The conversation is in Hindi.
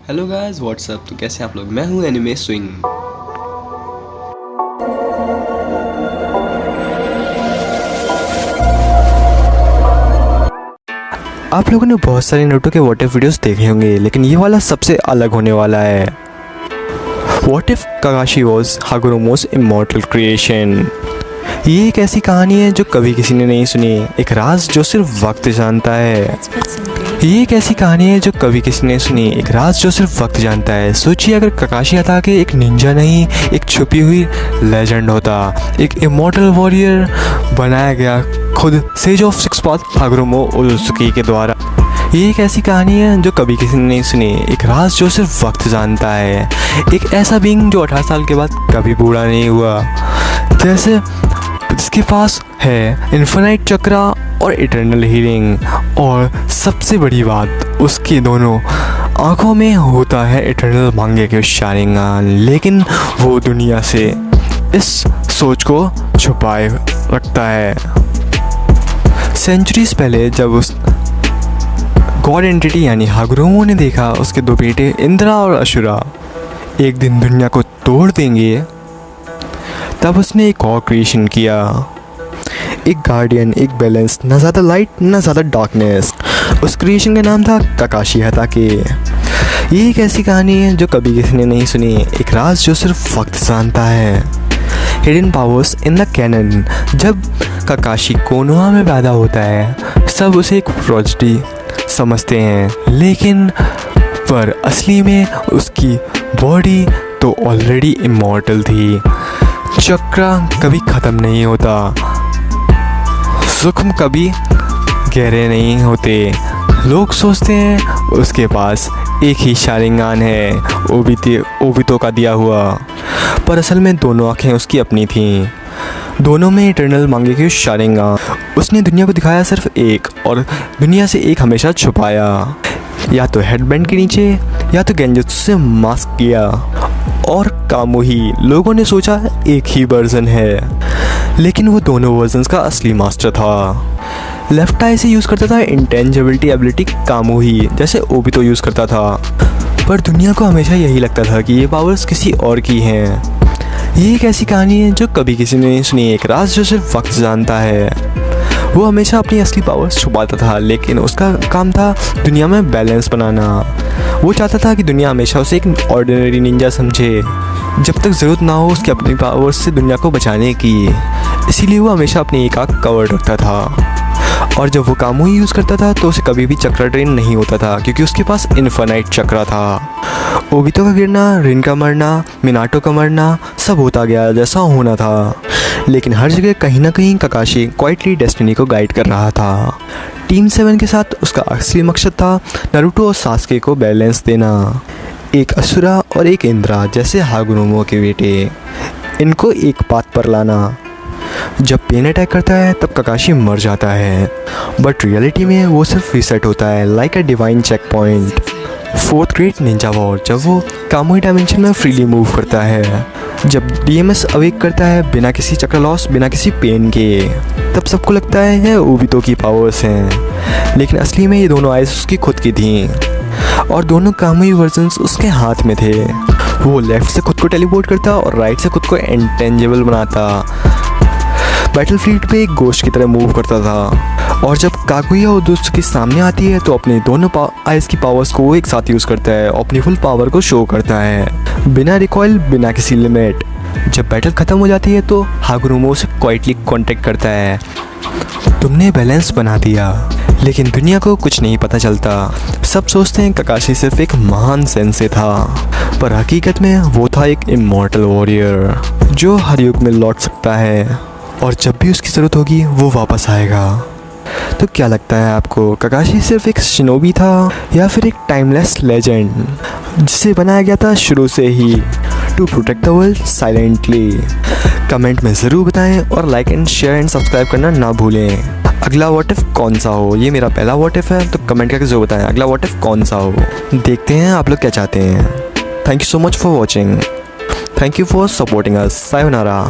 Hello guys what's up. तो कैसे आप लोग? मैं हूँ एनिमे स्विंग। आप लोगों ने बहुत सारे नारुतो के व्हाट इफ वीडियोस देखे होंगे, लेकिन ये वाला सबसे अलग होने वाला है। What if Kakashi was Hagoromo's immortal creation. ये एक ऐसी कहानी है जो कभी किसी ने नहीं सुनी, एक राज जो सिर्फ वक्त जानता है। ये एक ऐसी कहानी है जो कभी किसी ने सुनी, एक राज जो सिर्फ वक्त जानता है। सोचिए अगर काकाशी हताके एक निंजा नहीं, एक छुपी हुई लेजेंड होता, एक इमॉर्टल वॉरियर बनाया गया खुद सेज ऑफ सिक्स पाथ हागुरोमो ओज़ुकी के द्वारा। ये एक ऐसी कहानी है जो कभी किसी ने नहीं सुनी, एक राज जो सिर्फ वक्त जानता है, एक ऐसा बीइंग जो 18 साल के बाद कभी बूढ़ा नहीं हुआ, जैसे जिसके पास है इन्फिनाइट चक्रा और इटर्नल हीलिंग, और सबसे बड़ी बात उसकी दोनों आंखों में होता है इटर्नल मांगे के शारिंगान, लेकिन वो दुनिया से इस सोच को छुपाए रखता है। सेंचुरीज पहले जब उस गॉड एंटिटी यानी हागुरोमो ने देखा उसके दो बेटे इंद्रा और अशुरा एक दिन दुनिया को तोड़ देंगे, तब उसने एक और क्रिएशन किया, एक गार्डियन, एक बैलेंस, ना ज़्यादा लाइट ना ज़्यादा डार्कनेस। उस क्रिएशन का नाम था काकाशी हताके। ये एक ऐसी कहानी है जो कभी किसी ने नहीं सुनी, एक राज जो सिर्फ वक्त जानता है। Hidden powers in the canon. जब काकाशी कोनोहा में पैदा होता है सब उसे एक प्रोडिजी समझते हैं, लेकिन पर असली में उसकी बॉडी तो ऑलरेडी इमॉर्टल थी। चक्रा कभी ख़त्म नहीं होता, सूक्ष्म कभी गहरे नहीं होते। लोग सोचते हैं उसके पास एक ही शारिंगान है, ओबितो का दिया हुआ, पर असल में दोनों आँखें उसकी अपनी थीं। दोनों में इटर्नल मांगे की शारिंगान। उसने दुनिया को दिखाया सिर्फ एक, और दुनिया से एक हमेशा छुपाया, या तो हेडबैंड के नीचे या तो गेंजुत्सु से मास्क किया। और कामुही लोगों ने सोचा एक ही वर्जन है, लेकिन वो दोनों वर्जन्स का असली मास्टर था। लेफ्ट आई से यूज़ करता था इंटेंजिबिलिटी एबिलिटी कामुही, जैसे ओबितो यूज़ करता था, पर दुनिया को हमेशा यही लगता था कि ये पावर्स किसी और की हैं। ये एक ऐसी कहानी है जो कभी किसी ने नहीं सुनी, एक राज जो सिर्फ वक्त जानता है। वो हमेशा अपनी असली पावर्स छुपाता था, लेकिन उसका काम था दुनिया में बैलेंस बनाना। वो चाहता था कि दुनिया हमेशा उसे एक ऑर्डिनरी निंजा समझे, जब तक ज़रूरत ना हो उसकी अपनी पावर्स से दुनिया को बचाने की। इसीलिए वो हमेशा अपनी एक आँख कवर रखता था, और जब वो कामुही यूज़ करता था तो उसे कभी भी चक्रा ड्रेन नहीं होता था, क्योंकि उसके पास इन्फिनाइट चक्रा था। ओबितो का गिरना, रिन का मरना, मिनाटो का मरना सब होता गया जैसा होना था, लेकिन हर जगह कहीं ना कहीं काकाशी क्वाइटली डेस्टिनी को गाइड कर रहा था। टीम 7 के साथ उसका असली मकसद था नारुतो और सास्के को बैलेंस देना, एक असुरा और एक इंद्रा जैसे हागुरोमो के बेटे, इनको एक पाथ पर लाना। जब पेन अटैक करता है तब काकाशी मर जाता है, बट रियलिटी में वो सिर्फ रीसेट होता है, like a divine check point. Fourth great ninja war, जब वो कामुही डायमेंशन में फ्रीली मूव करता है, जब डीएमएस अवेक करता है बिना किसी चक्र लॉस, बिना किसी पेन के, तब सबको लगता है ये ओबितो की पावर्स हैं, लेकिन असली में ये दोनों आइज उसकी खुद की थीं, और दोनों कामुही वर्जन्स उसके हाथ में थे। वो लेफ्ट से खुद को टेलीपोर्ट करता और राइट से खुद को इंटेंजिबल बनाता, बैटलफील्ड पे एक गोश्त की तरह मूव करता था, और जब कागुया और दोस्त के सामने आती है तो अपने दोनों आइज की पावर्स को वो एक साथ यूज़ करता है, अपनी फुल पावर को शो करता है, बिना रिकॉइल, बिना किसी लिमिट। जब बैटल ख़त्म हो जाती है तो हागुरोमो से क्वाइटली कांटेक्ट करता है, तुमने बैलेंस बना दिया, लेकिन दुनिया को कुछ नहीं पता चलता। सब सोचते हैं काकाशी सिर्फ एक महान सेंसे था, पर हकीकत में वो था एक इमॉर्टल वॉरियर जो हर युग में लौट सकता है, और जब भी उसकी ज़रूरत होगी वो वापस आएगा। तो क्या लगता है आपको, काकाशी सिर्फ एक शिनोबी था या फिर एक टाइमलेस लेजेंड जिसे बनाया गया था शुरू से ही to protect the world silently? Comment में ज़रूर बताएं, और like and share and subscribe करना ना भूलें। अगला व्हाट इफ कौन सा हो? ये मेरा पहला व्हाट इफ है, तो कमेंट करके ज़रूर बताएं अगला व्हाट इफ कौन सा हो। देखते हैं आप लोग क्या चाहते हैं। Thank you so much for watching, thank you for supporting us. Sayonara.